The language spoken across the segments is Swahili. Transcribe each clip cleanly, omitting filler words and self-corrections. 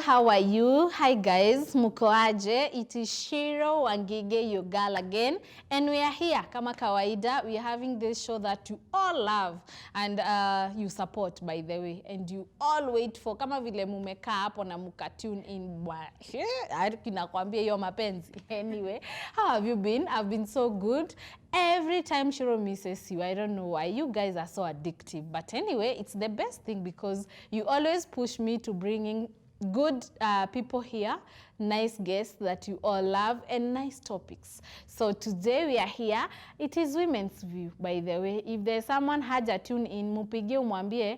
how are you? Hi guys, muko aje? It is Shiro Wangige, your girl again, and we are here kama kawaida. We are having this show that you all love and you support, by the way, and you all wait for. Kama vile mumeka hapo na muka tune in bwa. Kinakwambia hiyo mapenzi. Anyway, how have you been? I've been so good. Every time Shiro misses you, I don't know why. You guys are so addictive. But anyway, it's the best thing because you always push me to bringing good people here, nice guests that you all love, and nice topics. So today we are here. It is Women's View, by the way. If there's someone haja tune in, mupige umwambie,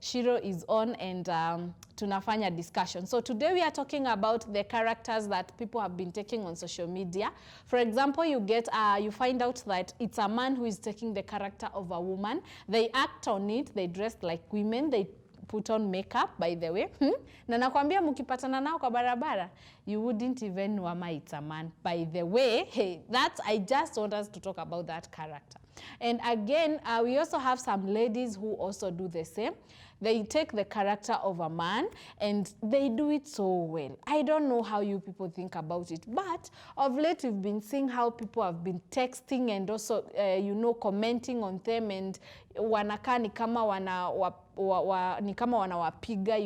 Shiro is on and tunafanya discussion. So today we are talking about the characters that people have been taking on social media. For example, you find out that it's a man who is taking the character of a woman. They act on it, they dress like women, they put on makeup, by the way. Na nakwambia mukipatana nao kwa barabara, you wouldn't even know ama it's a man. By the way, hey, I just want us to talk about that character. And again, we also have some ladies who also do the same. They take the character of a man and they do it so well. I don't know how you people think about it, but of late we've been seeing how people have been texting and also, commenting on them, and wanakaa ni kama wanawapiga,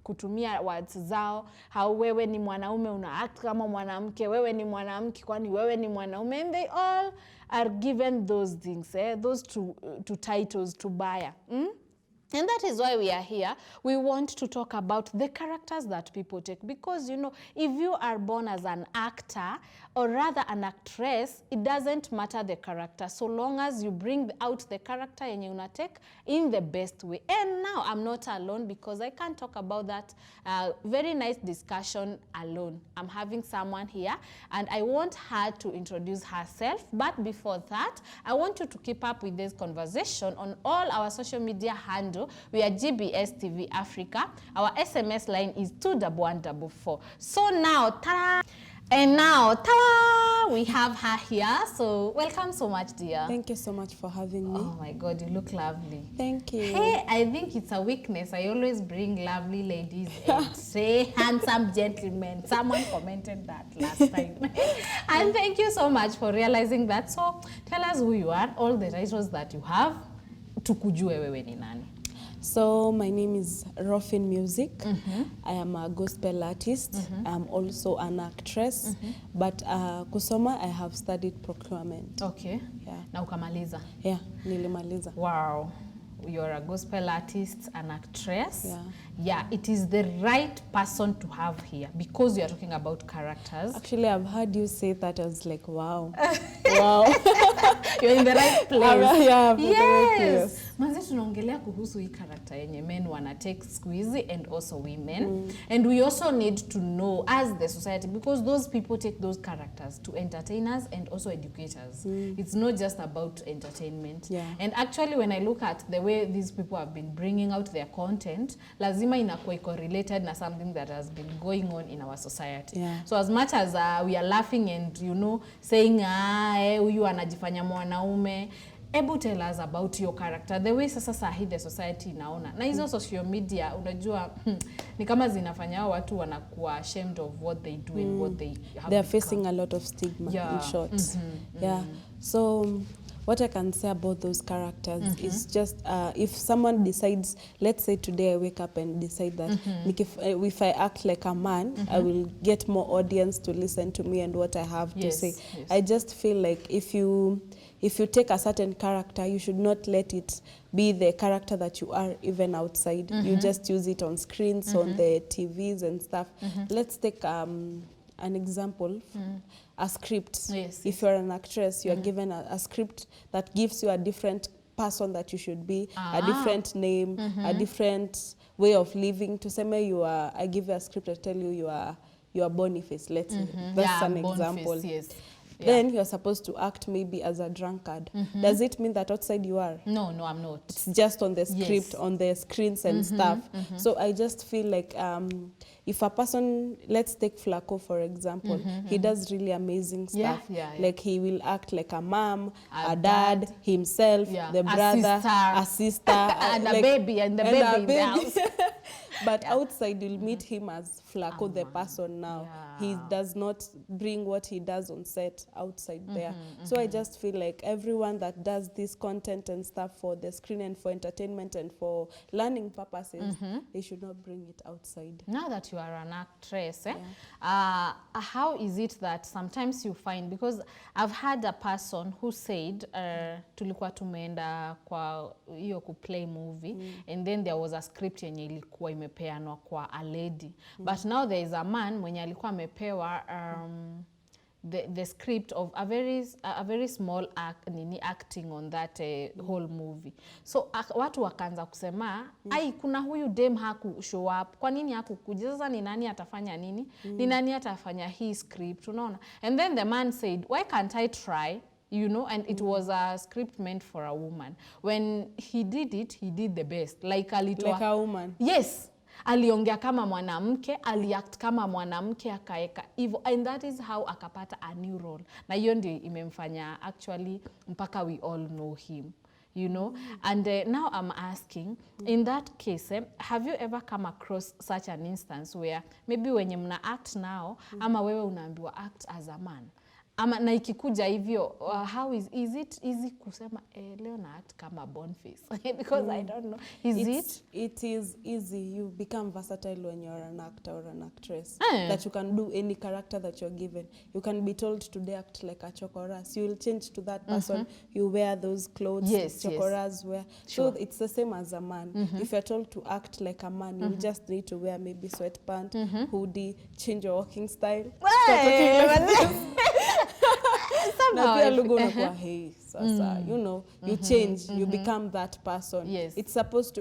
kutumia words zao. How wewe ni mwanaume una act kama mwanamke, wewe ni mwanamke kwani wewe ni mwanaume, and they all are given those things, those two titles to buy. And that is why we are here. We want to talk about the characters that people take. Because, if you are born as an actor, or rather an actress, it doesn't matter the character, so long as you bring out the character yenye unatake in the best way. And now, I'm not alone because I can't talk about that very nice discussion alone. I'm having someone here, and I want her to introduce herself. But before that, I want you to keep up with this conversation on all our social media handles. We are GBS TV Africa. Our SMS line is 21144. So now, ta-da! And now, ta-da! We have her here. So welcome so much, dear. Thank you so much for having me. Oh my God, you look lovely. Thank you. Hey, I think it's a weakness. I always bring lovely ladies and say handsome gentlemen. Someone commented that last time. And thank you so much for realizing that. So tell us who you are, all the titles that you have. Tukujue wewe ni nani. So my name is Rofin Music. I am a gospel artist. I'm also an actress. But kusoma, I have studied procurement. Okay. Yeah. Na ukamaliza? Yeah, nilimaliza. Wow. You're a gospel artist, an actress. Yeah. Yeah, it is the right person to have here because you're talking about characters. Actually, I've heard you say that. I was like, wow. Wow. You're in the right place. Yeah, I'm in the right place. Yes. Manze tunaongelea kuhusu hii character yenye men wana take squeezy and also women. And we also need to know as the society, because those people take those characters to entertain us and also educate us. It's not just about entertainment. Yeah. And actually when I look at the way these people have been bringing out their content, lazima inakuwa correlated na something that has been going on in our society. Yeah. So as much as we are laughing and saying huyu anajifanya mwanaume, able tell us about your character, the way sasa sahi the society inaona. Na hizo social media unajua ni kama zinafanya watu wanakuwa ashamed of what they do and what they have. They are facing a lot of stigma, in short. Yeah. So what I can say about those characters is just if someone decides, let's say today I wake up and decide that if I act like a man, I will get more audience to listen to me and what I have to say. Yes. I just feel like if you take a certain character, you should not let it be the character that you are even outside. You just use it on screens, on the TVs and stuff. Let's take an example, a script. Yes. If you're an actress, you are given a script that gives you a different person that you should be, a different name, a different way of living. To say I give you a script, I tell you you are Boniface, let's say. That's an example. Boniface, yes. Then you're supposed to act maybe as a drunkard. Does it mean that outside you are? No, I'm not. It's just on the script, on the screens and stuff. So I just feel like if a person, let's take Flaco for example, he does really amazing stuff. Yeah. Like he will act like a mom, a dad, himself, the brother, a sister, and a baby, and the baby in the house. But outside you'll meet him as Flaco, the person now. Yeah. He does not bring what he does on set outside there. So I just feel like everyone that does this content and stuff for the screen and for entertainment and for learning purposes, they should not bring it outside. Now that you are an actress, how is it that sometimes you find, because I've had a person who said tulikuwa tumeenda kwa hiyo kuplay movie and then there was a script yenye ilikuwa imepeanwa kwa a lady, but now there is a man mwenye alikuwa amepewa the script of a very small acting on that whole movie. So watu wakaanza kusema ai, kuna huyu dem haku show up, kwa nini hakukuja? Sasa ni nani atafanya nini? Ni nani atafanya hii script, unaona? And then the man said, why can't I try? You know, and it was a script meant for a woman. When he did it, he did the best. Like a woman. Yes. Aliongea kama mwanamke, aliact kama mwanamke, akaeka hivyo, and that is how akapata a new role. Na hiyo ndio imemfanya actually mpaka we all know him, you know. And now I'm asking, in that case, have you ever come across such an instance where maybe wenye mna act now, ama wewe unaambiwa act as a man? Ama na ikikuja hivyo, how is it easy kusema leo na act kama Boniface? Because I don't know. It is easy. You become versatile when you're an actor or an actress. That you can do any character that you're given. You can be told today act like a chokoras. You will change to that person. You wear those clothes chokoras wear. Sure. So it's the same as a man. If you're told to act like a man, you just need to wear maybe sweatpants, hoodie, change your walking style. Na pia lugu unakuwa hey sasa, you know, you change, you become that person. Yes.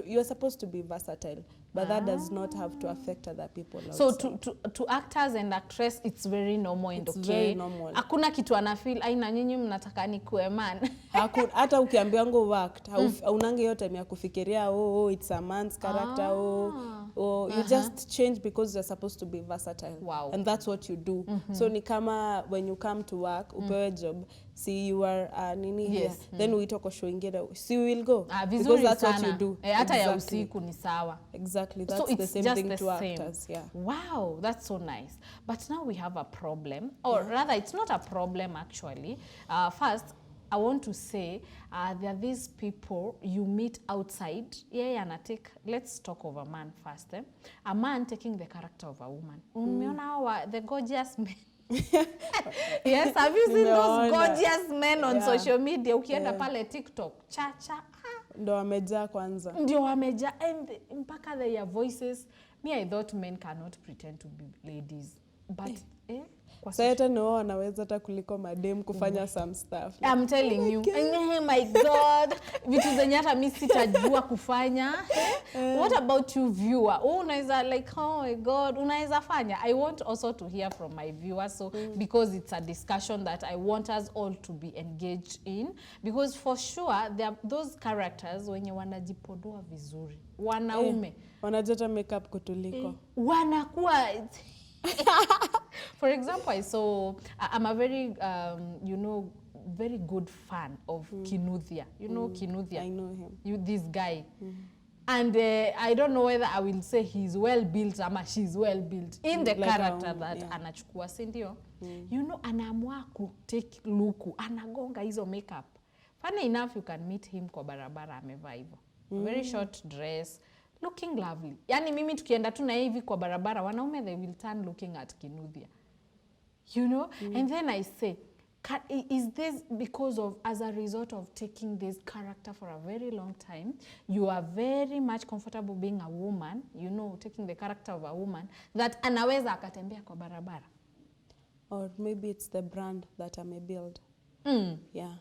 You're supposed to be versatile, but that does not have to affect other people outside. So to actors and actress, it's very normal and okay. It's very normal. Hakuna kitu ana feel ai na nyinyi mnataka ni kuwe man. Hata ukiambia ngo act, unange yote time ya kufikiria it's a man's character you just change because you're supposed to be versatile. Wow. And that's what you do. So ni kama when you come to work, upewe job, see you are nini here, then uitoko show ingine, so you will go because that's what you do. Hata ya usiku ni sawa. Exactly, that's the same thing to actors. Yeah. Wow, that's so nice. But now we have a problem, or rather it's not a problem actually. First, I want to say there are these people you meet outside. Let's talk of a man first. A man taking the character of a woman. Umeona the gorgeous men. Yes, have you seen those gorgeous men on social media? Ukienda pale TikTok, ndo wamejaa kwanza. Ndio wamejaa, and mpaka their voices. Me, I thought men cannot pretend to be ladies, but Sasa no wanaweza hata kuliko madem kufanya some stuff. I'm telling you. Oh my God. Vitu zenye hata mimi sitajua kufanya. What about you viewer? Unaweza like, oh my God, unaweza fanya? I want also to hear from my viewers, so because it's a discussion that I want us all to be engaged in, because for sure there are those characters wenye wanajipodoa vizuri. Wanaume wanajeta makeup kutuliko. Wanakuwa for example, I'm a very, very good fan of Kinuthia. You know Kinuthia? I know him. This guy. And I don't know whether I will say he's well built or she's well built in the like character that anachukua, sindio? You know, anaamua take luku, anagonga hizo makeup. Funny enough, you can meet him kwa barabara amevaa hivyo. Very short dress, looking lovely. Yani mimi tukienda tu na hivi kwa barabara, wanaume they will turn looking at Kinuthia. You know? And then I say, is this because of, as a result of taking this character for a very long time, you are very much comfortable being a woman, you know, taking the character of a woman, that anaweza akatembea kwa barabara? Or maybe it's the brand that amebuild. Yeah.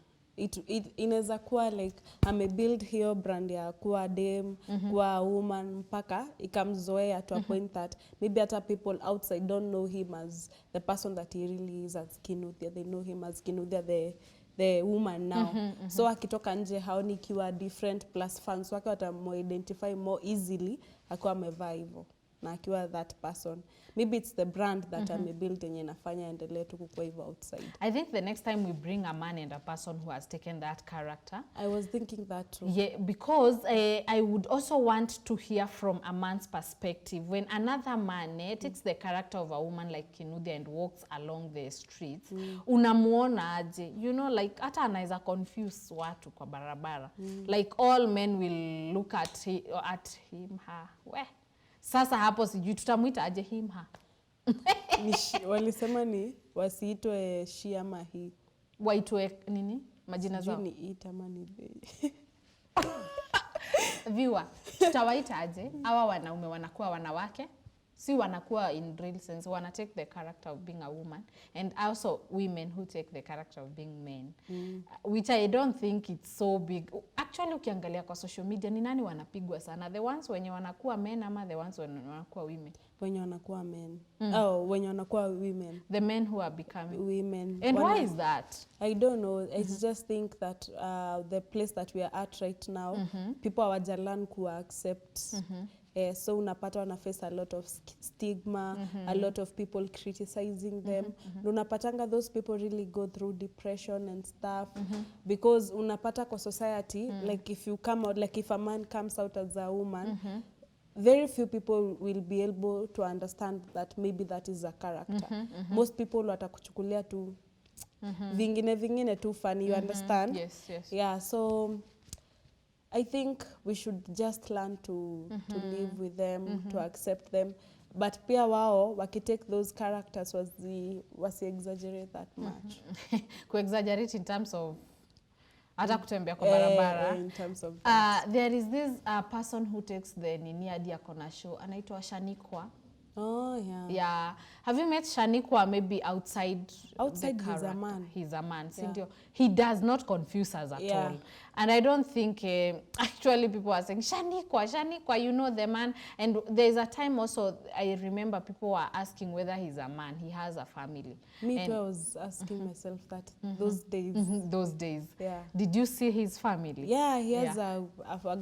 Inaweza kuwa like amebuild hiyo brand ya kuwa dem, kuwa woman, mpaka ikamzoea to a point that maybe other people outside don't know him as the person that he really is as Kinuthia. They know him as Kinuthia, the woman now. So akitoka nje haoni kiwa different, plus fans wake watamu identify more easily akiwa amevaa hivyo. na akiwa that person. Maybe it's the brand that amebuild yenye inafanya endelee tu kukua hivyo outside. I think the next time we bring a man and a person who has taken that character. I was thinking that too. Yeah, because I would also want to hear from a man's perspective. When another man takes the character of a woman like Kinuthia and walks along the streets, unamuona aje? You know, like hata anaweza confuse watu kwa barabara. Like all men will look at him, her. Weh. Sasa hapo sijui tutamuita aje him, her. Walisema ni wasiitwe she ama he. Waitwe nini? Majina zao. Ni it ama ni they. Viewer, tutawaita aje? Hawa wanaume wanakuwa wanawake, si wanakuwa in real sense, wana take the character of being a woman, and also women who take the character of being men. Which I don't think it's so big. Actually ukiangalia kwa social media ni nani wanapigwa sana? The ones wenye wanakuwa men ama the ones wenye wanakuwa women? Wenye wanakuwa men. Oh, wenye wanakuwa women. The men who are becoming women. And why is that? I don't know. I just think that the place that we are at right now, people hawajalan ku accept. So unapata wana face a lot of stigma, a lot of people criticizing them. Unapatanga those people really go through depression and stuff because unapata kwa society, like if you come out, like if a man comes out as a woman, very few people will be able to understand that maybe that is a character. Most people watakuchukulia tu vingine tu funny, you understand? Yes, yes. Yeah, so I think we should just learn to live with them, to accept them. But pia wao wakitake those characters wasi exaggerate that much. Ku-exaggerate in terms of hata kutembea kwa barabara. In terms of that. There is this person who takes the nini hadi akona show, anaitwa Shanikwa. Oh, yeah. Yeah. Have you met Shanikwa maybe outside Outside the he's character? a man. He's a man. Yeah. He does not confuse us at all. And I don't think, actually people are saying, Shanikwa, you know the man. And there's a time also, I remember people were asking whether he's a man. He has a family. Me too, I was asking myself that those days. Those days. Yeah. Did you see his family? Yeah, he has a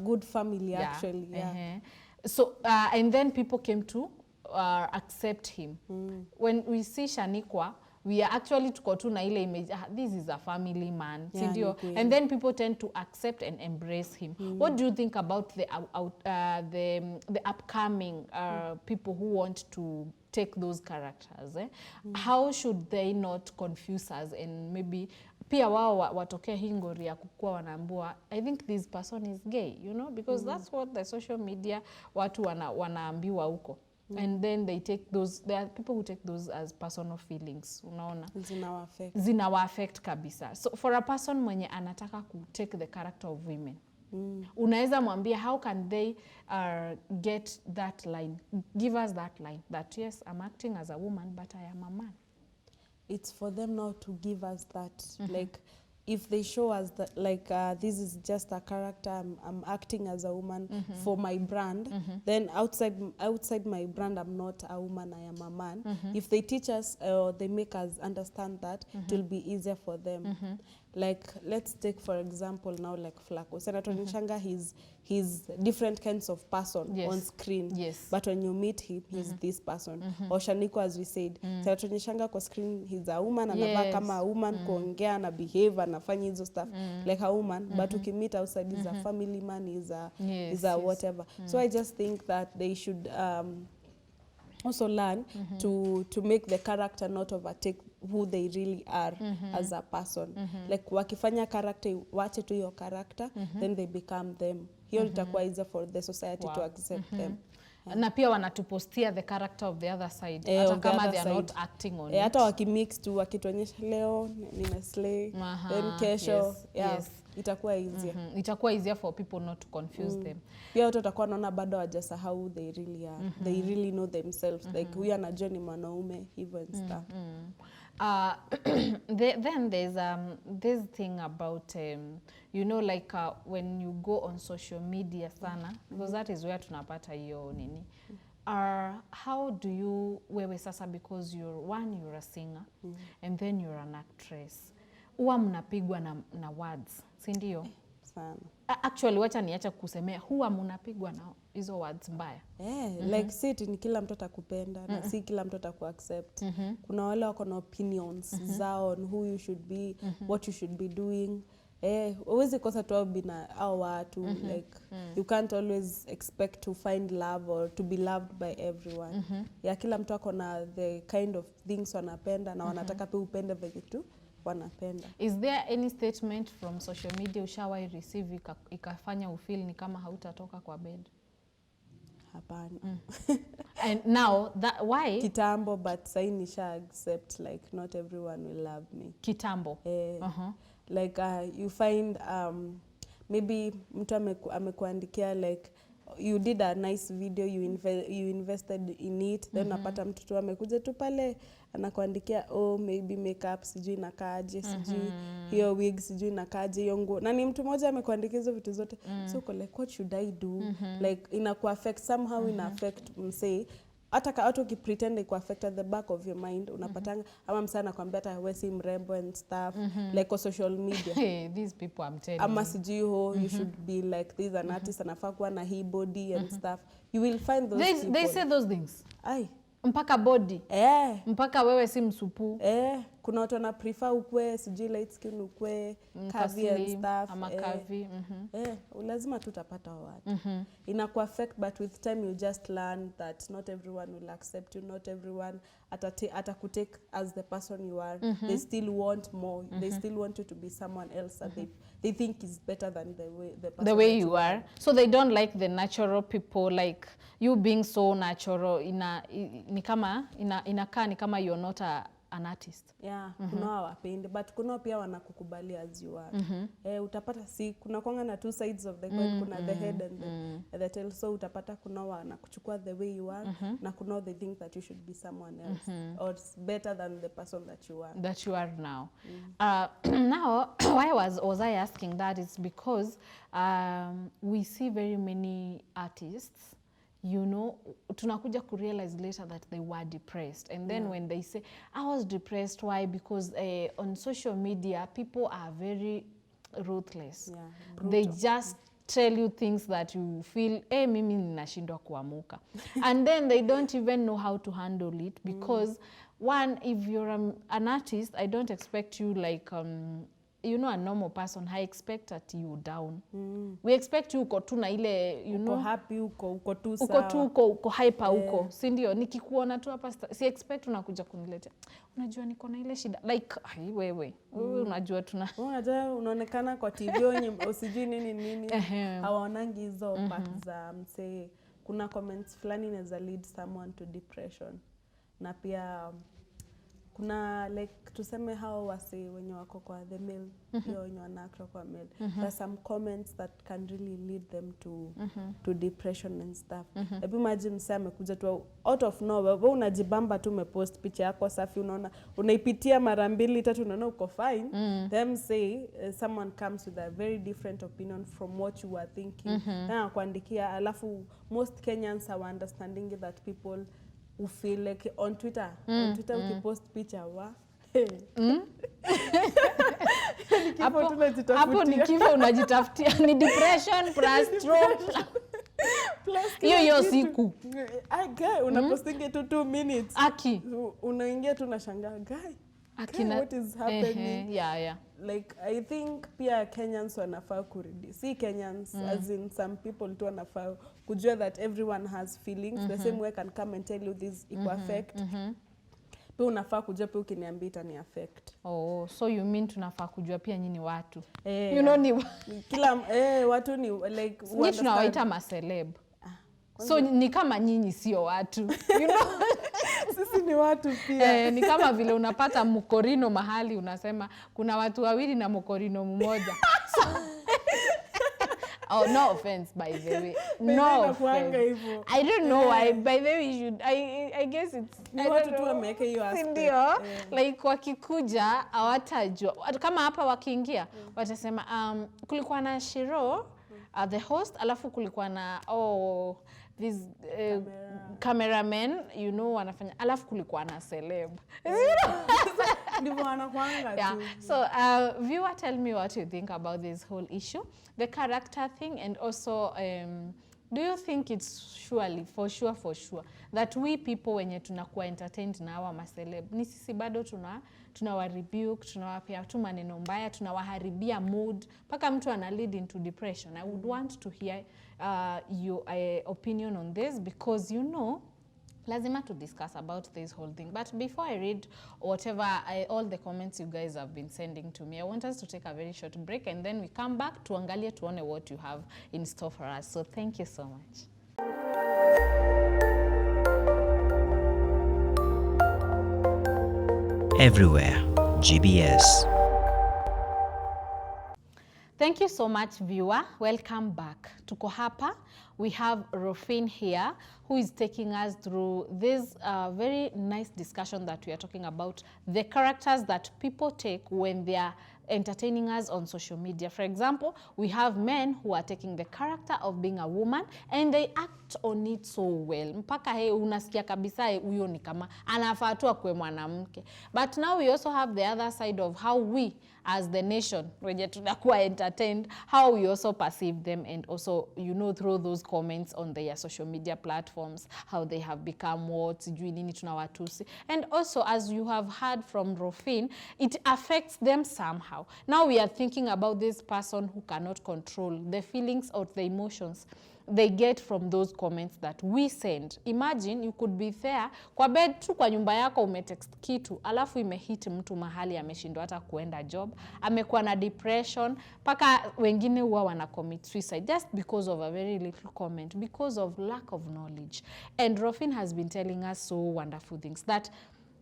good family actually. Yeah. So, and then people came to accept him. When we see Shanikwa, we are actually tuko tu na ile image, this is a family man, and then people tend to accept and embrace him. What do you think about the upcoming people who want to take those characters? How should they not confuse us and maybe pia wao watokea hii ngori ya kukua wanaambua I think this person is gay, you know, because that's what the social media watu wanaambiwa huko. And then they take those, there are people who take those as personal feelings, unaona? Zinawa affect kabisa. So for a person mwenye anataka ku take the character of women, unaweza mwambia how can they get that line, give us that line that yes, I'm acting as a woman but I am a man. It's for them now to give us that, like if they show us that like this is just a character, I'm acting as a woman for my brand, then outside my brand I'm not a woman, I am a man. If they teach us or they make us understand that, it will be easier for them. Like let's take for example now like Flaco. Senator Nchanga, he's different kinds of person on screen, but when you meet him he's this person. Or Shaniko, as we said, Senator Nchanga kwa screen he's a woman, anavaa kama a woman, kuongea na behave, anafanya hizo stuff like a woman, but ukimit outside he's a family man, he's a whatever. So I just think that they should also learn to make the character not overtake who they really are as a person. Like wakifanya character, wache tu your character, then they become them. Hiyo itakuwa easier for the society to accept them. Na pia wanatupostia the character of the other side, hata kama they are not acting on it. Hata wakimix tu, wakituonyesha leo nina slay, then kesho, itakuwa easier. Itakuwa easier for people not to confuse them. Pia watu watakuwa naona bado hawajasahau they really are. They really know themselves. Like huyu anajua ni mwanaume, hivyo and stuff. Then there's this thing about you know, like when you go on social media sana, because that is where tunapata hiyo nini. How do you wewe sasa, because you're a singer and then you're an actress, huwa mnapigwa na words, si ndio? sana. Actually wacha niacha kusemea, huwa mnapigwa na hizo words mbaya. Like si ni kila mtu atakupenda na si kila mtu atakuaccept. Kuna wale wako na opinions zao on who you should be, what you should be doing. Huwezi kosa tu bina au watu, like you can't always expect to find love or to be loved by everyone. Kila mtu ako na the kind of things wanapenda na wanataka pia upende venye tu wanapenda. Is there any statement from social media ushawahi receive ikafanya ufeel ni kama hautatoka kwa bed? Hapana. And now that why? Kitambo, but sai nisha accept like not everyone will love me. Kitambo. Like you find maybe mtu amekuandikia like you did a nice video, you invested in it, then unapata mtu tu amekuja tu pale anakuandikia maybe makeup sijui inakaaje, sijui hiyo wig sijui inakaaje, hiyo nguo. Na ni mtu mmoja amekuandikia hizo vitu zote. So like what should I do? Like inaku affect somehow, ina affect msee. Hata watu ukipretend iko affect at the back of your mind, unapatanga ama msana kwambia hata wewe si mrembo and stuff, like on social media. Hey, these people I'm telling ama sijui you should be like this, an artist anafaa kuwa na hii body and stuff. You will find those people. They say those things. Ai. Mpaka body. Mpaka wewe si msupu. Kuna watu wana prefer ukwe sijui light skin, ukwe curvy and stuff. Ama curvy. Lazima tutapata watu. Inaku affect, but with time you just learn that not everyone will accept you, not everyone atakutake as the person you are. They still want more. They still want you to be someone else that they think is better than the way you are. So they don't like the natural people, like you being so natural. Ni kama inakaa ni kama you're not an artist. Kuna wapendi, but kuna pia wanakukubali as you are. Utapata kuna kwanga na two sides of the coin, kuna the head and the tail. So utapata kuna wanakuchukua the way you are, na kuna they think that you should be someone else or better than the person that you are. That you are now. Now, why was I asking that is because we see very many artists, you know, tunakuja ku realize later that they were depressed, and then when they say I was depressed, why? Because on social media people are very ruthless. They just tell you things that you feel mimi ninashindwa kuamuka. And then they don't even know how to handle it because one, if you're an artist, I don't expect you like you know, a normal person, I expect that you down. We expect you uko tu na ile, you know, happy, uko tu sawa. Uko hyper uko. Si ndio? Nikikuona tu hapa si expect unakuja kuniletea. Unajua niko na ile shida. Like wewe unajua unaonekana kwa TV usijui nini. Hawaonangi hizo parts za msee. Kuna comments fulani inaweza lead someone to depression. Na pia kuna like tuseme hao wasi wenye wako kwa the male, hiyo wenye wanakro kwa male. There's some comments that can really lead them to depression and stuff. Hebu imagine msee amekuja tu out of nowhere, wewe unajibamba tu umepost picha yako safi, unaona unaipitia mara 2-3 unaona uko fine. Them say someone comes with a very different opinion from what you were thinking. Na kuandikia, alafu most Kenyans are understanding that people who feel like on Twitter ukipost picha hapo ni kifo unajitafutia, ni depression plus stroke hiyo siku unapostinge tu 2 minutes aki unaingia tu na shangaa what is happening. Like I think pia Kenyans wanafaa kurudi, si Kenyans as in some people tu wanafaa kujua that everyone has feelings. The same way I can come and tell you this iko affect. Pia unafaa kujua pia ukiniambia itani affect. So you mean tunafaa kujua pia nyinyi watu. You know ni kila watu ni like nyinyi tunawaita ma celeb. So ni kama nyinyi sio watu. You know? Sisi ni watu pia. Ni kama vile unapata mkorino mahali unasema kuna watu wawili na mkorino mmoja. No offense by the way. No offense. I don't know why by the way you should I guess it's ni watu tu wameweka hiyo aspect. Ndio. Like wakikuja hawatajua. Kama hapa wakiingia watasema kulikuwa na Shiro the host, alafu kulikuwa na these cameramen, you know, wanafanya, alafu kulikuwa na celeb. Ndivyo wanakuanga tu. Yeah. So viewer, tell me what you think about this whole issue, the character thing, and also do you think it's for sure that we people wenye tunakuwa entertained na hawa maceleb ni sisi bado tunawa rebuke, tunawapea tu maneno mbaya, tunawaharibia mood mpaka mtu ana lead into depression? I would want to hear your opinion on this, because you know lazima to discuss about this whole thing. But before I read all the comments you guys have been sending to me, I want us to take a very short break, and then we come back tuangalie tuone what you have in store for us. So thank you so much. Everywhere, GBS. Thank you so much, viewer. Welcome back. Tuko hapa. We have Rofin here, who is taking us through this very nice discussion that we are talking about the characters that people take when they are entertaining us on social media. For example, we have men who are taking the character of being a woman and they act on it so well. Mpaka unasikia kabisa huyo ni kama anafaa tu akue mwanamke. But now we also have the other side of how we as the nation, wenye tunakuwa entertained, how we also perceive them, and also, you know, through those comments on their social media platforms, how they have become what, sijui nini tunawatusi. And also, as you have heard from Rofin, it affects them somehow. Now we are thinking about this person who cannot control the feelings or the emotions they get from those comments that we send. Imagine you could be there kwa bed tu kwa nyumba yako, umetext kitu alafu imehit mtu mahali ameshindwa hata kuenda job, amekuwa na depression, paka wengine huwa wana commit suicide just because of a very little comment, because of lack of knowledge. And Rofin has been telling us so wonderful things that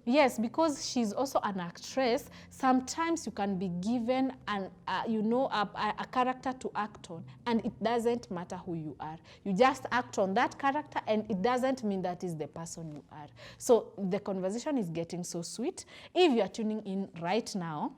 yes, because she's also an actress, sometimes you can be given a character to act on, and it doesn't matter who you are. You just act on that character, and it doesn't mean that is the person you are. So the conversation is getting so sweet. If you are tuning in right now,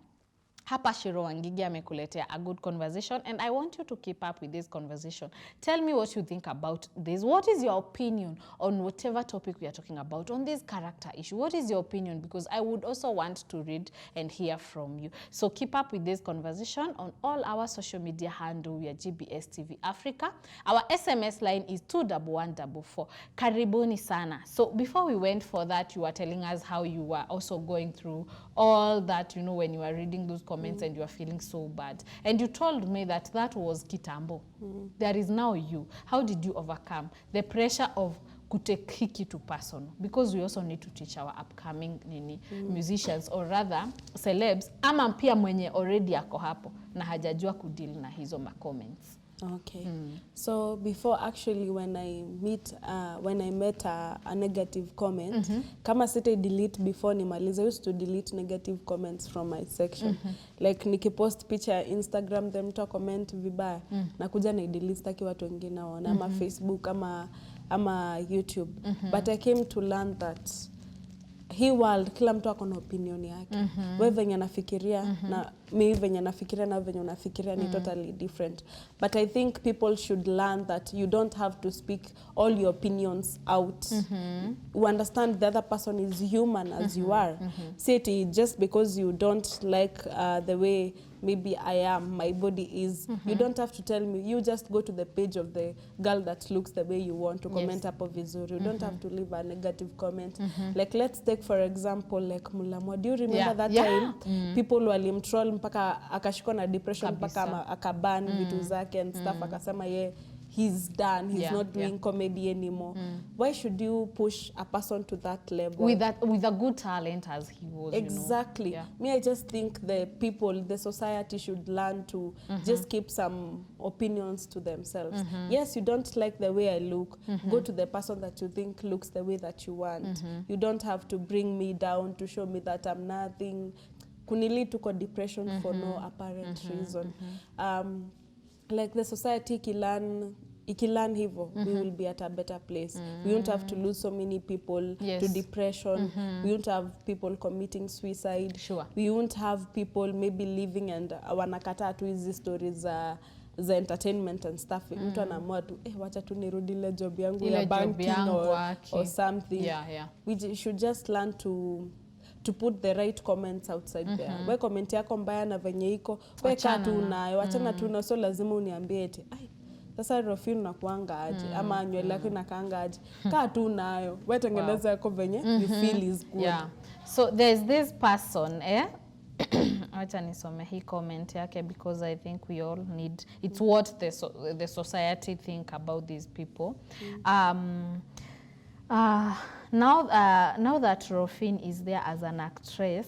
hapa Shiro Wangigi amekuletea a good conversation, and I want you to keep up with this conversation. Tell me what you think about this. What is your opinion on whatever topic we are talking about on this character issue? What is your opinion? Because I would also want to read and hear from you. So keep up with this conversation on all our social media handle. We are GBS TV Africa. Our SMS line is 21144. Karibuni sana. So before we went for that, you were telling us how you were also going through all that, you know, when you were reading those comments and you are feeling so bad. And you told me that was kitambo. There is now you. How did you overcome the pressure of kutake hiki to personal? Because we also need to teach our upcoming musicians, or rather celebs, ama pia mwenye already ako hapo na hajajua kudeal na hizo comments. Okay. So before, actually, when I met a negative comment, kama sita delete before nimalize, I used to delete negative comments from my section. Like nikipost picture Instagram, them to comment vibaya, nakuja na delete staki watu wengine waone, ama Facebook ama YouTube. But I came to learn that hii world kila mtu ako na opinion yake. Wewe venye nafikiria na mimi venye nafikiria na venye unafikiria ni totally different. But I think people should learn that you don't have to speak all your opinions out. You understand the other person is human as you are. See, just because you don't like the way maybe I am, my body is, you don't have to tell me. You just go to the page of the girl that looks the way you want to comment hapo vizuri. You don't have to leave a negative comment. Like, let's take for example like Mulamwa. Do you remember that time people walimtroll mpaka akashikwa na depression mpaka akaban vitu zake and stuff, akasema he's done, he's not doing comedy anymore. Why should you push a person to that level with a good talent as he was? Exactly. You know? Me, I just think the society should learn to just keep some opinions to themselves. Yes, you don't like the way I look, go to the person that you think looks the way that you want. You don't have to bring me down to show me that I'm nothing. Kunili tuko depression for no apparent reason. Like the society ikilearn hivo, we will be at a better place. We won't have to lose so many people to depression. We won't have people committing suicide. Sure. We won't have people maybe living and wanakata tu hizi stories za entertainment and stuff. Mtu anaamua tu wacha tu nirudi ile job yangu Ile ya job banking yangu or something. Yeah. We should just learn to put the right comments outside there. We comment yako mbaya na venye iko, we kaa tu nayo, achana tu na, so lazima uniambie eti sasa Rofin unakuanga aje ama nywele yako inakaanga aje. Kaa tu nayo, we tengeneza yako venye you feel is good. Yeah. So there's this person, acha nisome hii comment yake because I think we all need, it's what the society think about these people. Now that Rofin is there as an actress,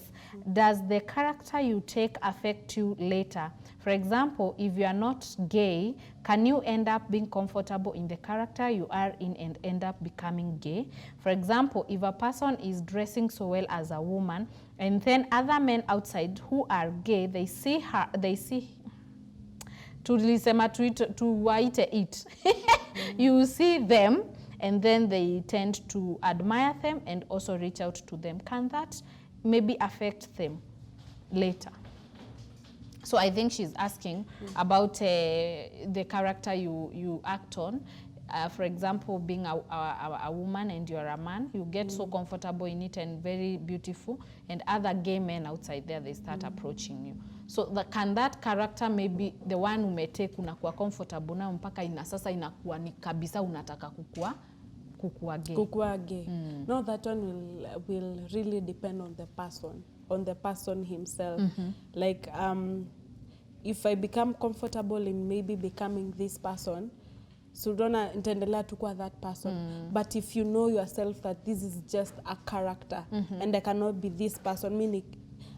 does the character you take affect you later? For example, if you are not gay, can you end up being comfortable in the character you are in and end up becoming gay? For example, if a person is dressing so well as a woman and then other men outside who are gay, they see you see them and then they tend to admire them and also reach out to them. Can that maybe affect them later? So I think she's asking about the character you act on. For example, being a woman and you're a man, you get so comfortable in it and very beautiful, and other gay men outside there, they start approaching you. So can that character, maybe the one umetake unakuwa comfortable na mpaka sasa inakuwa ni kabisa unataka kukua gay? Kukua gay. No, that one will really depend on the person himself. Like if I become comfortable in maybe becoming this person, so don't nitaendelea tu kwa that person. But if you know yourself that this is just a character and I cannot be this person, meaning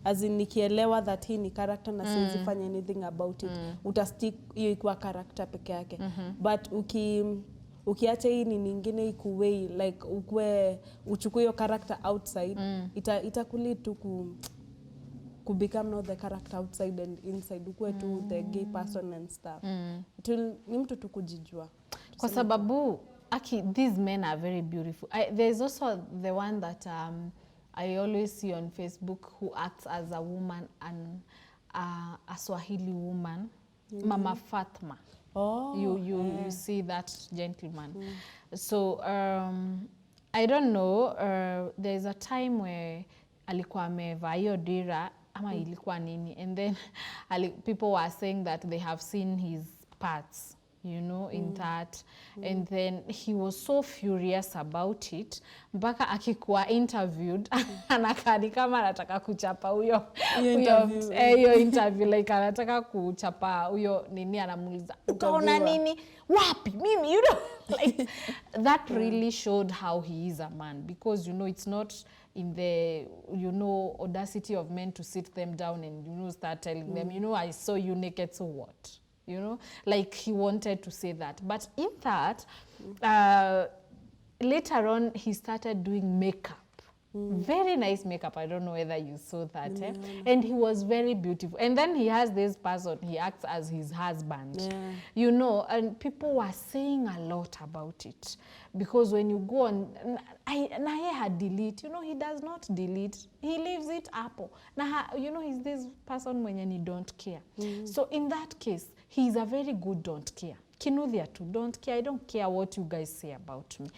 as in nikielewa that hii ni character na siwezi fanya anything about it, utastick hiyo ikuwa character peke yake. But ukiacha hii ni nyingine ikuwei, like uchukue hiyo character outside, itakulead tu ku become not the character outside and inside, ukue tu the gay person and stuff. Ni mtu tu kujijua. Kwa sababu these men are very beautiful. There's also the one that I always see on Facebook who acts as a woman and a Swahili woman, Mama Fatma. You see that gentleman. So I don't know, there's a time where alikuwa amevaa hiyo dira ama ilikuwa nini, and then people were saying that they have seen his parts, you know, in that, and then he was so furious about it mpaka akikuwa interviewed anakadi kama anataka kuchapa huyo interview like anataka kuchapa huyo nini, anamuuliza utaona nini wapi mimi, you know, like that really showed how he is a man, because you know it's not in the, you know, audacity of men to sit them down and, you know, start telling them, you know, I saw you naked, so what? You know, like he wanted to say that. But in that, later on, he started doing makeup. Very nice makeup. I don't know whether you saw that. And he was very beautiful. And then he has this person, he acts as his husband. You know, and people were saying a lot about it. Because when you go on, na he had delete, you know, he does not delete. He leaves it up. You know, he's this person when you don't care. So in that case, he's a very good don't care. Kinuthia too, don't care. I don't care what you guys say about me.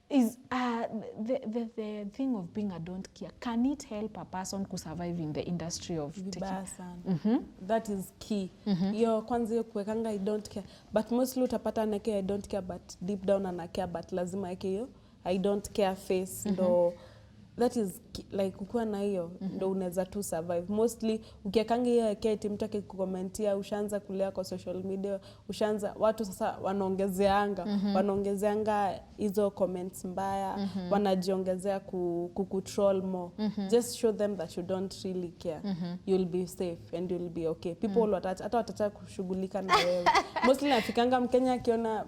Is the thing of being a don't care, can it help a person to survive in the industry of taking? That is key. Yo kwanza yo kuwekanga I don't care, but mostly utapata anake I don't care but deep down anake but lazima yake yo I don't care face. Ndo that is like ukua na hiyo ndo unaweza tu survive. Mostly ukiekanga hiyo yake mtu akikukomentia ushaanza kulea kwa social media, ushaanza watu sasa wanaongezeanga hizo comments mbaya, wanajiongezea kukutroll more. Just show them that you don't really care. You'll be safe and you'll be okay. People hata watataka kushughulika na wewe. Mostly nafikanga Mkenya akiona,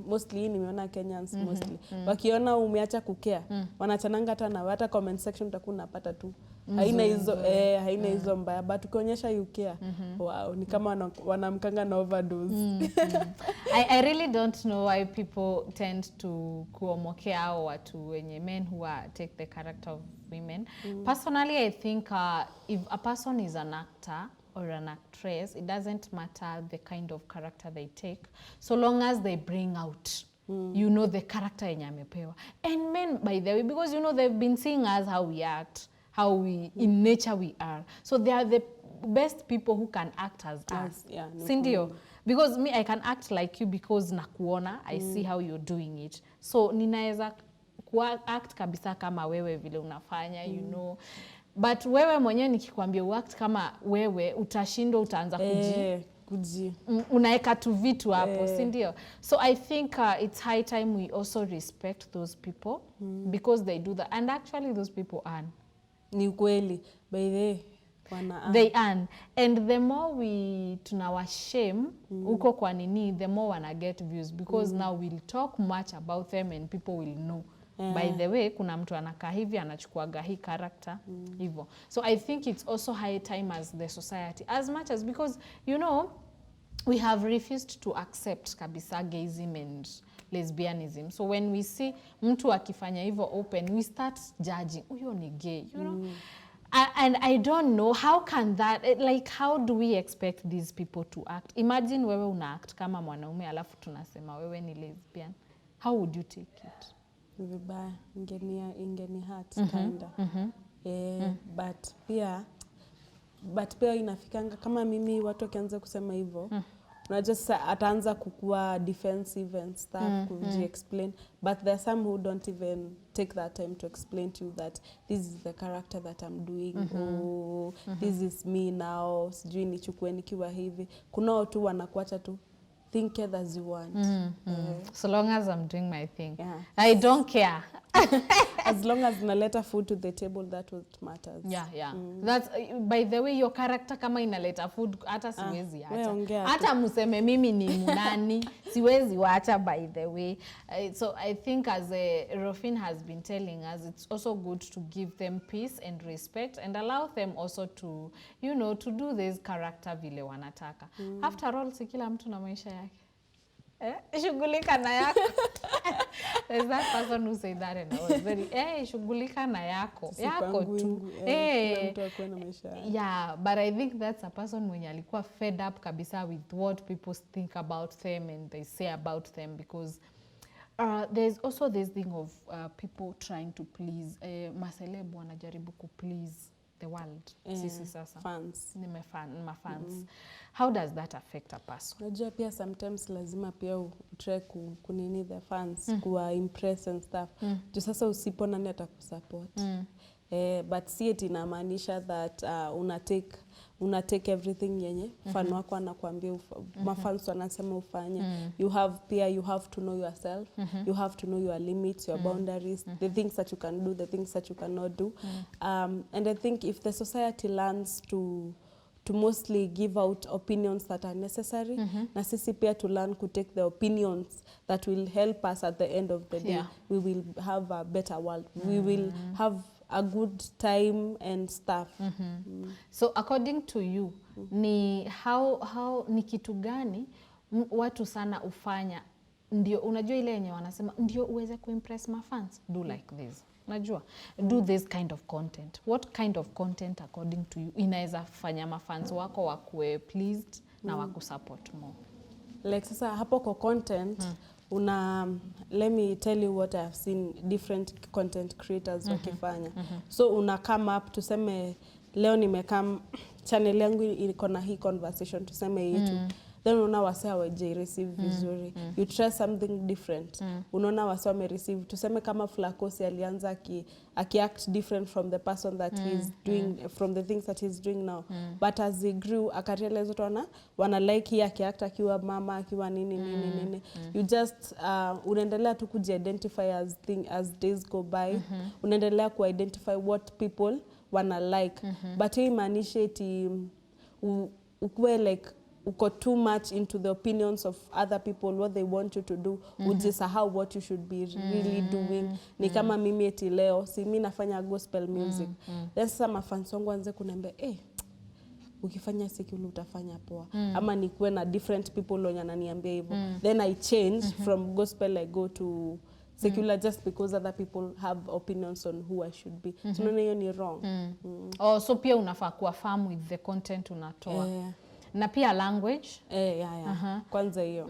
mostly nimeona Kenyans mostly wakiona umeacha kukea wanachananga hata na hata comment section utakuwa unapata tu haina hizo mbaya, but ukionyesha you care, wow, ni kama wanamkanga na overdose. I really don't know why people tend to kuomokea au watu wenye men who take the character of women. Personally, I think if a person is an actor or an actress, it doesn't matter the kind of character they take, so long as they bring out you know, the character yenye amepewa. And men, by the way, because you know they've been seeing us how we act, how we in nature we are, so they are the best people who can act as us. Yeah, no Sindio? Because me, I can act like you because nakuona, I see how you're doing it. So ninaeza act kabisa kama wewe vile unafanya, you know. But wewe mwenyewe nikikwambia uact kama wewe, utashindwa, utaanza kuji. Unaeka tu vitu hapo, si ndio? So I think it's high time we also respect those people because they do that. And actually those people earn. Ni ukweli. By the way, they earn. And the more we tunawashame uko kwa nini, the more wana get views because now we'll talk much about them and people will know. By the way, kuna mtu anakaa hivi anachukuaga hii character hivyo. So I think it's also high time as the society, as much as, because you know we have refused to accept kabisa gayism and lesbianism. So when we see mtu akifanya hivyo open, we start judging, huyo ni gay, you know. And I don't know how can that, like how do we expect these people to act? Imagine wewe una act kama mwanaume alafu tunasema wewe ni lesbian. How would you take it? Vibaya, ingeni hurt kinda. But pia inafikanga kama mimi watu wakianza kusema hivyo, unajua sasa ataanza kukua defensive and stuff, kuji-explain. But there are some who don't even take that time to explain to you that this is the character that I'm doing, this is me now, sijui nichukue nikiwa hivi. Kuna watu wanakuacha tu, think it as you want. So long as I'm doing my thing. I don't care. As long as inaleta food to the table, that what matters. That's by the way, your character kama inaleta food, hata siwezi acha. Hata museme mimi ni munani, siwezi wacha by the way. So I think as Rofin has been telling us, it's also good to give them peace and respect and allow them also to, you know, to do this character vile wanataka. After all, si kila mtu na maisha yake. Shughulika na yako. There's that person who said that and I was very, shughulika na yako. Yako tu. Yeah, but I think that's a person mwenye alikuwa fed up kabisa with what people think about them and they say about them, because there's also this thing of people trying to please. Maselebu wanajaribu ku please the world. Sisi sasa. Fans. Ma fans. How does that affect a person? Unajua pia sometimes lazima pia utry kunini the fans, kuwa impress and stuff. Juu sasa usipo nani atakusupport. But see it inamaanisha that una take everything yenye fan wako anakuambia mafans wanasema ufanye. You have to know yourself. You have to know your limits, your boundaries, the things that you can do, the things that you cannot do. And I think if the society learns to mostly give out opinions that are necessary, na sisi pia to learn to take the opinions that will help us at the end of the day, we will have a better world. We will have a good time and stuff. So according to you, ni how ni kitu gani watu sana ufanya ndio unajua ile yenye wanasema ndio uweze kuimpress ma fans, do like this. Unajua, do this kind of content. What kind of content according to you inaweza fanya ma fans wako wakuwe pleased na wakusupport more? Like sasa hapo kwa content, let me tell you what I have seen different content creators wakifanya. So una come up, tuseme leo nimekam channel yangu iko na hii conversation, tuseme YouTube. Then unaona wasea waje receive vizuri. You try something different. Unaona wasea wame receive. Tuseme kama Flacosi alianza aki act different from the person that he's doing, from the things that he's doing now. But as he grew, akarealize watu wana like hii aki act akiwa mama, akiwa nini. You just unaendelea tu kuji-identify as days go by. Unaendelea ku-identify what people wana like. But hii maanisha eti ukuwe like uko too much into the opinions of other people, what they want you to do, ujisahau what you should be really doing. Ni kama mimi eti leo, si mimi nafanya gospel music. Then sasa mafans wangu anze kuniambia, ukifanya secular utafanya poa. Ama nikuwe na different people wenye wananiambia hivyo. Then I change from gospel, I go to secular just because other people have opinions on who I should be. So unaona hiyo ni wrong. Oh, so pia unafaa kuwa firm with the content unatoa. Na pia language. Kwanza hiyo.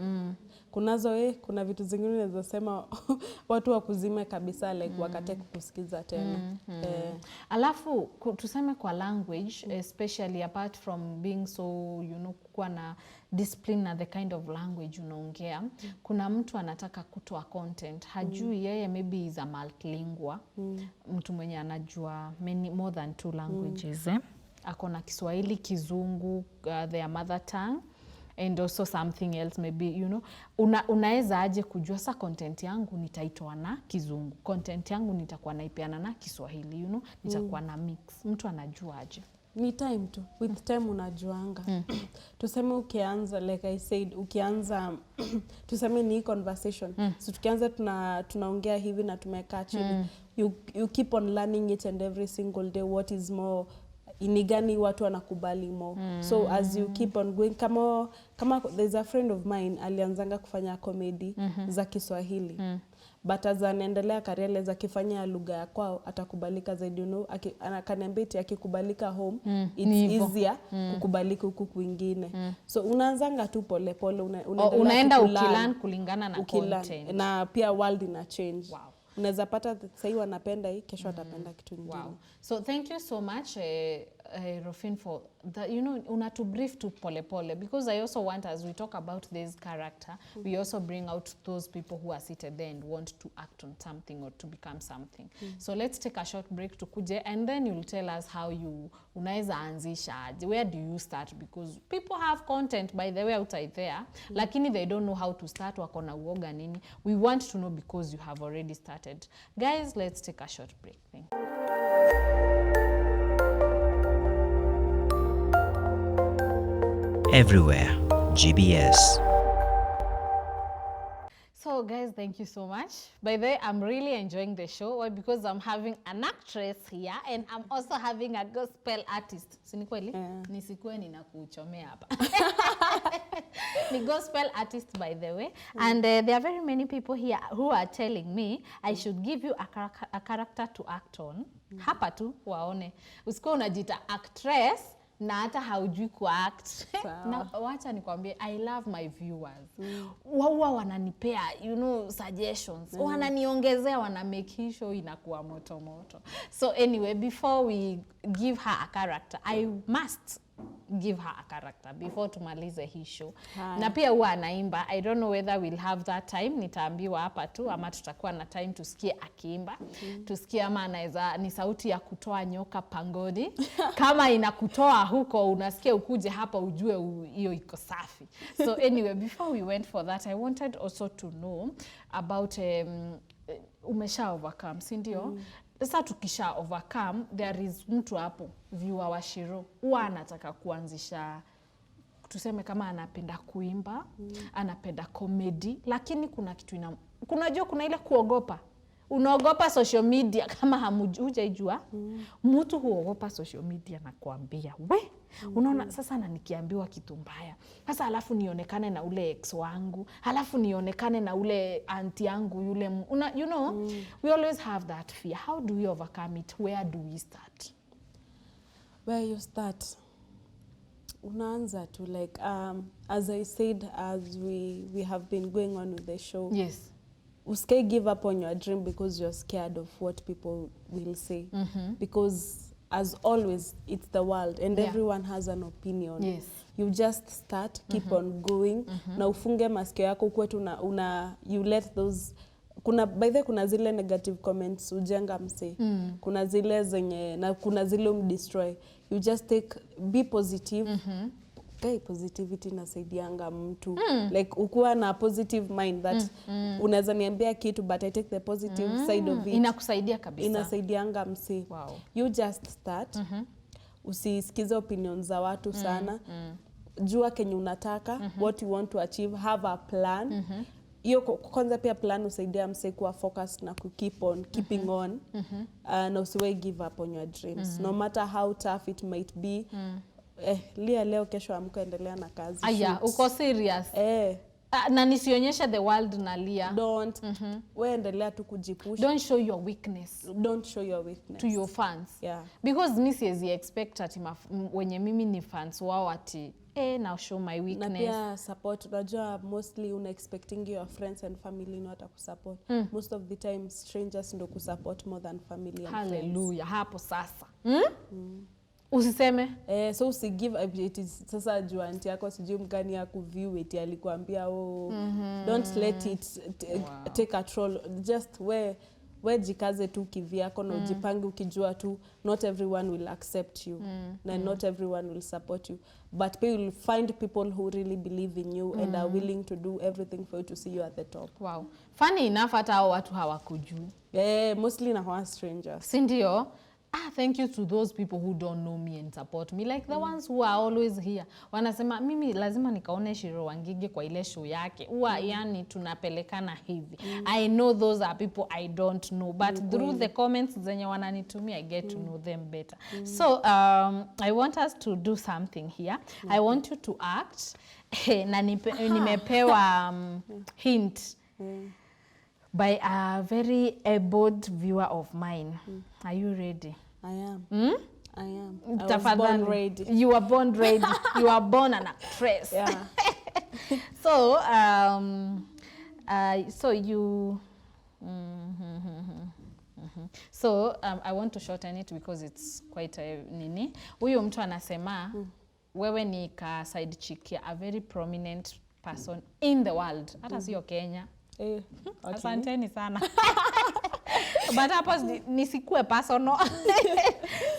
Kunazo kuna vitu zingine unaweza sema watu wakuzime kabisa like wakate kukusikiza tena. Alafu tuseme kwa language, especially apart from being so kuwa na discipline na the kind of language unaongea, kuna mtu anataka kutoa content hajui yeye maybe is a multilingual, mtu mwenye anajua more than 2 languages. Akona Kiswahili, Kizungu, their mother tongue, and also something else maybe unaweza aje kujua sa content yangu nitaitoa na Kizungu, content yangu nitakuwa naipeana na Kiswahili, nitakuwa na mix. Mtu anajua aje? Ni time tu, with time unajuanga. Tuseme ukianza, like I said, ukianza tuseme ni conversation, so tukianza tunaongea hivi na tumekaa chini, you keep on learning each and every single day what is more, ni gani watu wanakubali more. So as you keep on going, kama there's a friend of mine alianzanga kufanya comedy za Kiswahili, but as anaendelea career za kifanya lugha ya kwao atakubalika zaidi, akaniambia akikubalika home it's easier kukubalika huku kwingine. So unaanzanga tu pole pole, unaenda ukilearn kulingana na content, na pia world ina change. Unaweza pata sasa wanapenda hii, kesho atapenda kitu kingine. So thank you so much Rofin for the, una to brief to pole pole, because I also want, as we talk about this character, we also bring out those people who are seated there and want to act on something or to become something. So let's take a short break to kuje, and then you'll tell us how unaweza anzisha, where do you start, because people have content by the way outside there, lakini they don't know how to start, wakona uoga nini. We want to know because you have already started. Guys, let's take a short break. Thank you. Everywhere GBS. So guys, thank you so much. By the way, I'm really enjoying the show. Why? Because I'm having an actress here and I'm also having a gospel artist. Si kweli? Nisikue ninakuchomea hapa. Ni gospel artist by the way. And there are very many people here who are telling me I should give you a character to act on. Hapa tu waone. Usikuwa unajita actress na hata haujui kuact. Na wacha nikwambie, I love my viewers. Wao wananipea suggestions. Wananiongezea, wana make show inakuwa moto moto. So anyway, before we give her a character, I must give her a character before tumalize hii show. Na pia huwa anaimba. I don't know whether we'll have that time. Nitaambiwa hapa tu ama tutakuwa na time tusikie akiimba. Tusikie ama anaweza ni sauti ya kutoa nyoka pangoni. Kama inakutoa huko unasikia ukuje hapa ujue hiyo iko safi. So anyway, before we went for that, I wanted also to know about umesha overcome, si ndio? Sasa tukisha overcome, there is mtu hapo, viewer wa Shiro, huwa anataka kuanzisha, tuseme kama anapenda kuimba, anapenda comedy, lakini kuna kitu kuna ile kuogopa. Unaogopa social media kama hujaijua. Mtu huogopa social media na kuambia, unaona sasa na nikiambiwa kitu mbaya. Sasa alafu nionekane na ule ex wangu, alafu nionekane na ule auntie yangu yule, we always have that fear. How do we overcome it? Where do we start? Where you start? Unaanza to like as I said, as we have been going on with the show. Yes. Uskai give up on your dream because you're scared of what people will say. Because as always, it's the world and everyone has an opinion. Yes. You just start, keep on going. Na ufunge masikio yako kwetu you let those, kuna zile negative comments ujenga mse. Kuna zile zenye, na kuna zile destroy. You just be positive. Positivity nasaidianga mtu. Like ukuwa na positive mind that unaweza niambia kitu but I take the positive side of it. Inakusaidia kabisa. Inasaidianga msi. Wow. You just start. Usisikize opinions za watu sana. Jua kenye unataka, what you want to achieve, have a plan. Iyo kwanza pia plan usaidia mse kuwa focused na keep on keeping on. Na usiwe give up on your dreams. No matter how tough it might be. Leo kesho amka endelea na kazi. Aya, uko serious? Na nisionyeshe the world nalia. Don't. Wewe endelea tu kujipush. Don't show your weakness. Don't show your weakness To your fans. Yeah. Because mi siwezi expect ati wenye mimi ni fans wao ati now show my weakness. Na pia support. Unajua mostly una expecting your friends and family not to support. Most of the time strangers ndo kusupport more than family and Hallelujah. Hapo sasa. Usiseme. So usigive it sasa juu aunti yako sijui mgani ya kuview it alikuambia don't let it take control. Just we jikaze tu kivyako na ujipange ukijua tu not everyone will accept you na not everyone will support you, but you will find people who really believe in you and are willing to do everything for you to see you at the top. Wow. Funny enough hata hao watu hawakujui. Mostly na hawa strangers. Si ndio? Thank you to those people who don't know me and support me, like the ones who are always here. Wanasema mimi lazima nikaone Shiro Wangige kwa ile show yake. Yani tunapelekana hivi. I know those are people I don't know, but through the comments zenye wananitumia I get to know them better. So I want us to do something here. I want you to act. Na nimepewa hint by a very able viewer of mine. Are you ready? I am. I am. I was born ready. You were born ready. You are born an actress. Yeah. So, So I want to shorten it because it's quite a nini. Huyo mtu anasema wewe ni ka side chick ya a very prominent person in the world. Hata sio Kenya. Asanteni sana. But hapo nisikue personal.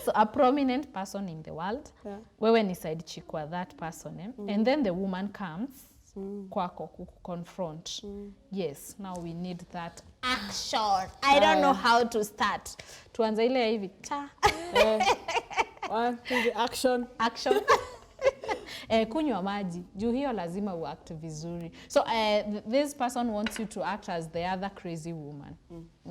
So a prominent person in the world. Yeah. Wewe ni side chick wa that person. And then the woman comes kwako confront. Yes, now we need that action. I don't know how to start. Tuanze ile hivi. Action. Action. Kunywa maji. Juu hiyo lazima uact vizuri. So this person wants you to act as the other crazy woman.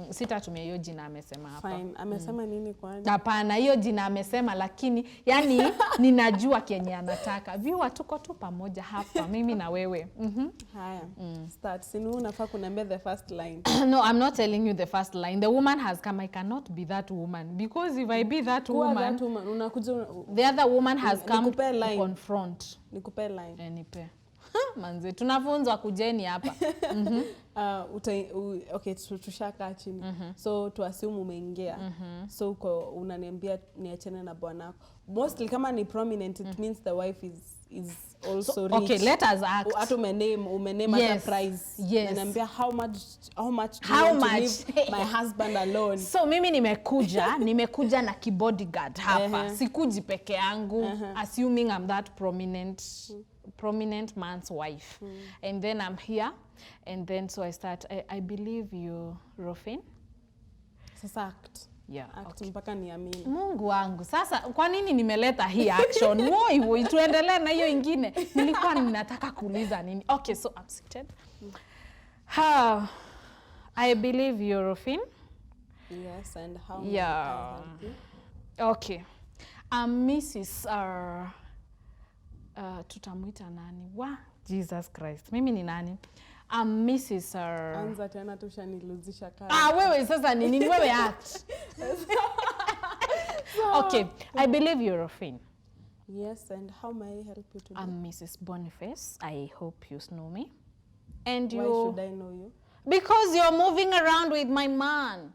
Sitatumia hiyo jina amesema hapa. Fine. Amesema nini kwani? Hapana, hiyo jina amesema lakini yani ninajua kenye anataka. Viewer tuko tu pamoja hapa mimi na wewe. Haya. Start. Sinu unafaa kuniambia the first line. No, I'm not telling you the first line. The woman has come. I cannot be that woman because if I be that woman, unakuja the other woman has come to confront. Nikupe line. Nipe. Manze, tunafunzwa kujeni hapa. Okay, tushakaa chini. So to assume umeingia. So unaniambia niachane na bwanako. Mostly kama ni prominent, it means the wife is also so, rich. Okay, let us act. Hata umename yes. as a price. Yes. Naniambia how much do you want to leave my husband alone? So mimi nimekuja na kibodyguard hapa. Sikuji peke yangu assuming I'm that prominent man's wife. And then I'm here and then so I start I believe you Rofin. Sasa act. Yeah, act mpaka niamini. Mungu wangu. Sasa kwa nini nimeleta hii action? Woi, tuendelee na hiyo ingine. Nilikuwa ninataka kuuliza nini. Okay, so I'm seated. I believe you Rofin. Yes, and how yeah. Okay. Mrs. Tutamuita nani? Jesus Christ. Mimi ni nani? Mrs. Anza tena tushaniluzisha kaya. Wewe sasa ni nini? Wewe act. Okay. I believe you're Rofin. Yes, and how may I help you today? I'm Mrs. Boniface. I hope you know me. And why should I know you? Because you're moving around with my man.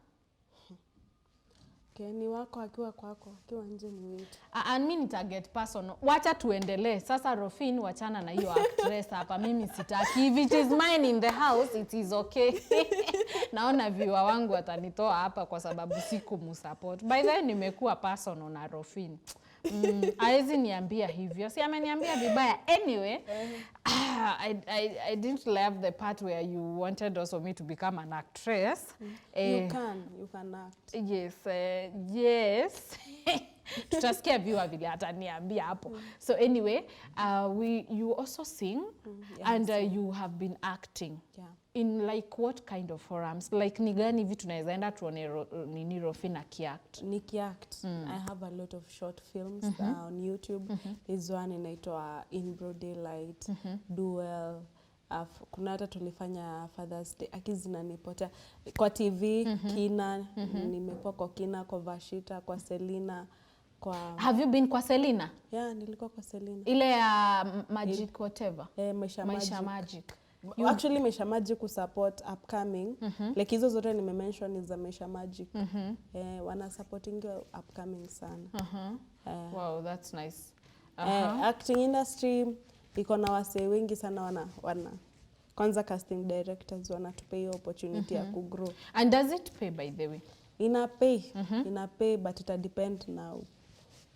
Okay, ni wako akiwa kwako, akiwa nje ni wetu. Mimi nitaget personal. Wacha tuendelee. Sasa Rofin wachana na hiyo actress hapa. Mimi sitaki. If it is mine in the house, it is okay. Naona viewer wangu watanitoa hapa kwa sababu sikumsupport. By the way nimekuwa personal na Rofin. Haizi niambia hivyo. Si ameniambia vibaya. Anyway, I didn't love the part where you wanted also me to become an actress. You can act. Yes. Tutasikia viewer vile ataniambia hapo. So anyway, you also sing and you have been acting. Yeah. In like what kind of forums? Like ni gani hivi tunaweza enda tuone nini Rofin akiact? Nikiact. I have a lot of short films on YouTube. There's one inaitwa In Broad Daylight, Duel, kuna hata tulifanya Father's Day zinanipotea kwa TV. Kina nimekuwa kwa Kina, kwa Vashita, kwa Selina, kwa Have you been kwa Selina? Yeah, nilikuwa kwa Selina. Ile ya Magic whatever. Maisha Magic. Actually Maisha Magic kusupport upcoming. Like hizo zote nimemention ni za Maisha Magic. Wana supporting upcoming sana. Wow, that's nice. Acting industry iko na wasee wengi sana wana kwanza casting directors wanatupea hiyo opportunity ya kugrow. And does it pay, by the way? Ina pay but it depend na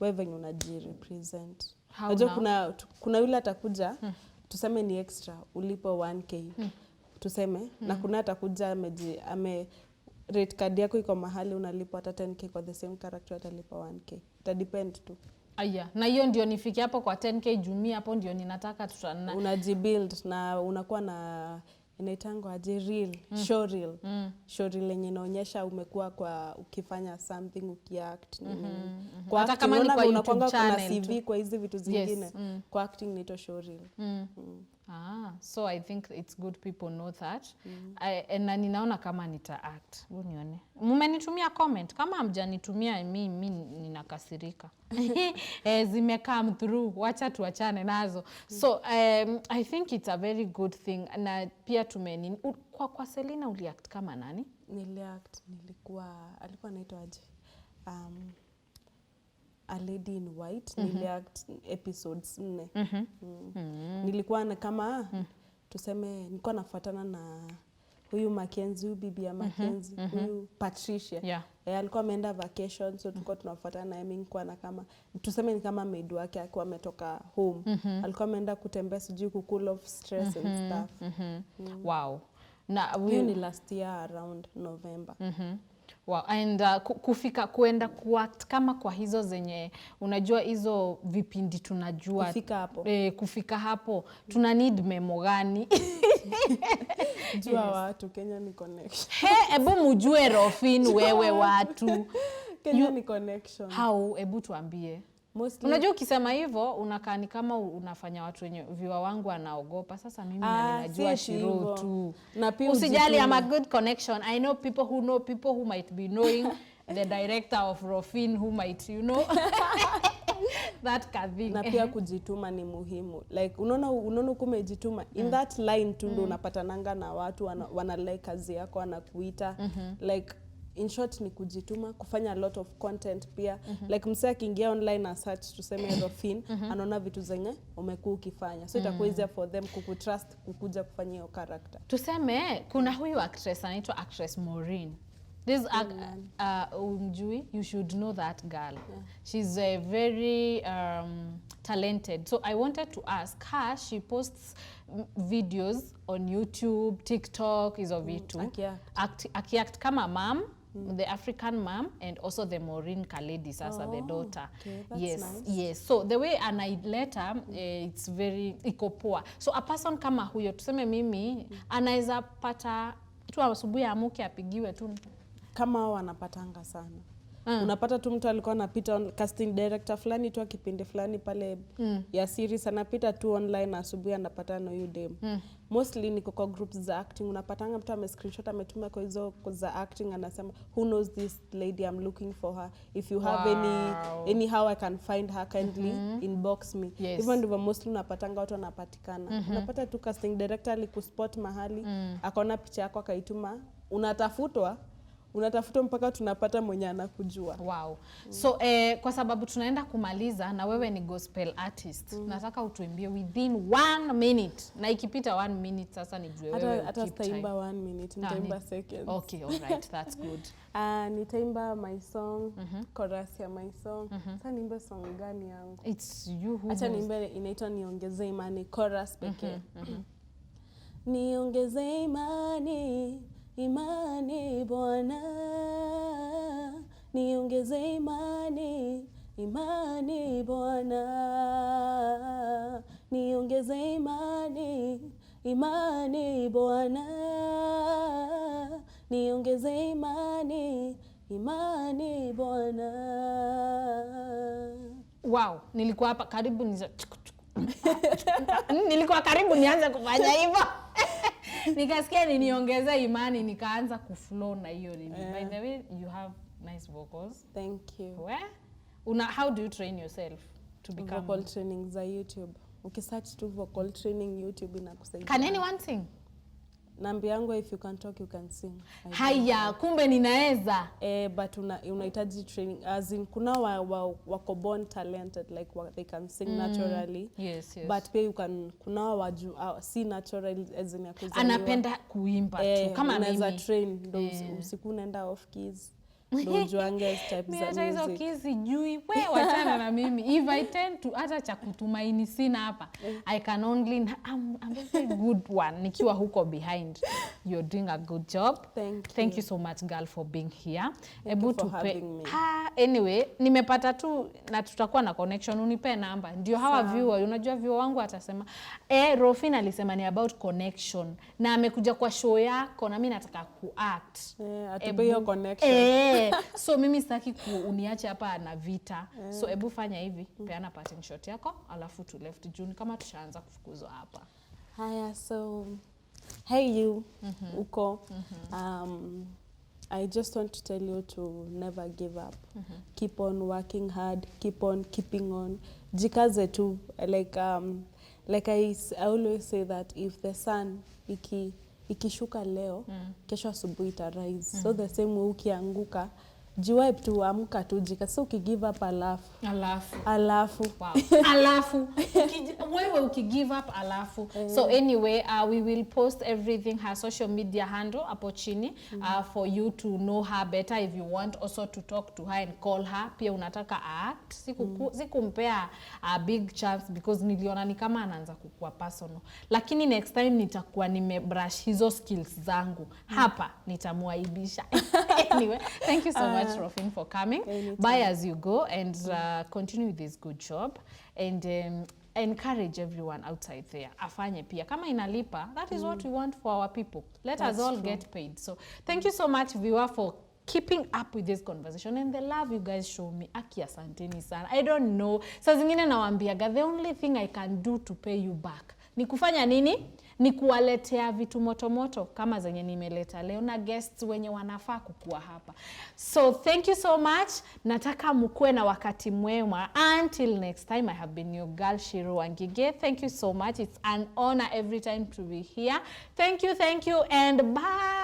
wewe venye unajirepresent. Unajua kuna yule atakuja tuseme ni extra ulipo 1k tuseme na kuna atakuja rate card yako iko mahali unalipa hata 10k kwa the same character atalipa 1k. It depend tu. Aya, na hiyo ndio nifike hapo kwa 10k jumia, hapo ndio ninataka unajibuild na unakuwa na inaitangwa aje reel, show reel. Show reel yenye inaonyesha umekuwa kwa ukifanya something, ukiact kwa hata kama ni kwa YouTube channel kuna CV kwa hizi vitu zingine. Kwa acting ni show reel. So I think it's good people know that. Na ninaona kama nita act. Unione. Mmenitumia comment. Kama hamjanitumia mimi ninakasirika. Zime come through. Wacha tuachane nazo. So I think it's a very good thing. Na pia kwa Selina uliact kama nani? Niliact, alikuwa anaitwa aje? A Lady in White. Niliact episodes 4. Nilikuwa na kama tuseme nilikuwa nafuatana na huyu Mackenzie, huyu bibi ya Mackenzie, huyu Patricia. Alikuwa ameenda vacation, so tulikuwa tunafuatana na mimi. Nilikuwa na kama tuseme ni kama maid wake akiwa ametoka home. Alikuwa ameenda kutembea sijui ku cool off stress and stuff. Wow. Na hiyo ni last year around November. Wow. And kuenda kuact kama kwa hizo zenye unajua hizo vipindi tunajua kufika hapo tuna need memo gani? Jua watu Kenya ni connection. Ebu mujue Rofin wewe watu Kenya ni connection. How? Ebu tuambie. Unajua ukisema hivyo unakaa ni kama unafanya watu wenye viwa wangu anaogopa. Sasa mimi ninajua Shiro tu. Usijali, I'm a good connection. I know people who might be knowing the director of Rofin who might, you know. That kadhi. Na pia kujituma ni muhimu. Like unaona kumejituma in that line tu ndo unapatananga na watu wana like kazi yako wanakuita. Like in short ni kujituma, kufanya a lot of content pia. Like msee akiingia online na search tuseme Rofin, anaona vitu zenye umekuwa ukifanya. So itakuwa easier for them kukutrust kukuja kufanya hiyo character. Tuseme kuna huyu actress anaitwa actress Maureen. This umjui, you should know that girl. She's very talented. So I wanted to ask her, she posts videos on YouTube, TikTok, hizo vitu. Akiact kama mom, the African mom, and also the Maureen Kaledi, sasa the daughter. Okay, that's nice. Yes. So the way anaileta, it's very ikopoa. So a person kama huyo, tuseme mimi, anaweza pata tu asubuhi amuke apigiwe tu. Kama wanapatanga sana. Unapata tu mtu alikuwa anapita casting director fulani tu kipindi fulani pale ya series anapita tu online asubuhi anapatana na huyu dem. Mostly niko kwa groups za acting, unapatanga mtu screenshot ametuma kwa hizo za acting anasema who knows this lady, I'm looking for her, if you have anyhow I can find her, kindly inbox me. Even ndivyo mostly unapatanga watu wanapatikana. Unapata tu casting director alikuspot mahali akaona picha yako akaituma, unatafutwa mpaka tunapata mwenye anakujua. Wow. So kwa sababu tunaenda kumaliza na wewe ni gospel artist. Nataka utuimbie within 1 minute. Na ikipita 1 minute sasa nijue wewe. Hata sitaimba 1 minute, nitaimba seconds. Okay, all right. That's good. Nitaimba my song, chorus ya my song. Sasa niimbe song gani yangu? It's you who. Acha niimbe inaitwa Niongeze Imani, chorus pekee. Niongeze imani Bwana, niongeze imani Bwana, niongeze imani Bwana, niongeze imani Bwana. Wow, nilikuwa karibu nianze kufanya hivyo. Nikasikia niongeza imani nikaanza kuflow na hiyo nini. By the way, you have nice vocals. Thank you. How do you train yourself to become vocal training za YouTube? Ukisearch tu vocal training YouTube inakusaidia. Can anyone sing? Nambi yangu if you can talk you can sing. Haya, kumbe ninaweza. But unahitaji training as in kuna wako born talented like they can sing naturally. Yes. But pia you can kuna waju si natural as in ya kuzaliwa. Anapenda kuimba tu kama mimi. Unaweza train usiku unaenda off keys. Don't juange type za music. Hizo kizi jui we wachana na mimi. If I tend to hata cha kutumaini sina hapa. I can only I'm a very good one. Nikiwa huko behind. You're doing a good job. Thank you so much girl for being here. Able to having me. Anyway, nimepata tu na tutakuwa na connection, unipe namba. Ndio hawa viewer, unajua viewer wangu atasema Rofin alisema ni about connection. Na amekuja kwa show yako na mimi nataka kuact. Atupe hiyo connection. So mimi sitaki uniache hapa na vita. So hebu fanya hivi, peana parting shot yako alafu tu left June kama tushaanza kufukuzwa hapa. Haya, so hey you uko I just want to tell you to never give up. Keep on working hard, keep on keeping on. Jikaze tu like I always say that if the sun ikishuka leo kesho asubuhi ita rise. So the same way ukianguka jiwe tu amka tu so ukigive up alafu wow. Alafu wewe ukigive up alafu so anyway we will post everything, her social media handle hapo chini for you to know her better if you want also to talk to her and call her. Pia unataka act sikumpea a big chance because niliona ni kama anaanza kukua personal, lakini next time nitakuwa nimebrush hizo skills zangu hapa nitamuaibisha. Anyway, thank you so much Rofin for coming. Bye as you go and continue with this good job and encourage everyone outside there. Afanye pia kama inalipa, that is what we want for our people. Let us all get paid. So thank you so much viewer for keeping up with this conversation and the love you guys show me. Aki asanteni sana. I don't know. Saa zingine nawaambiaga the only thing I can do to pay you back ni kufanya nini? Ni kuwaletea vitu moto kama zenye nimeleta leo na guests wenye wanafaa kukua hapa. So thank you so much. Nataka mkue na wakati mwema. Until next time, I have been your girl Shiro Wangige. Thank you so much. It's an honor every time to be here. Thank you and bye.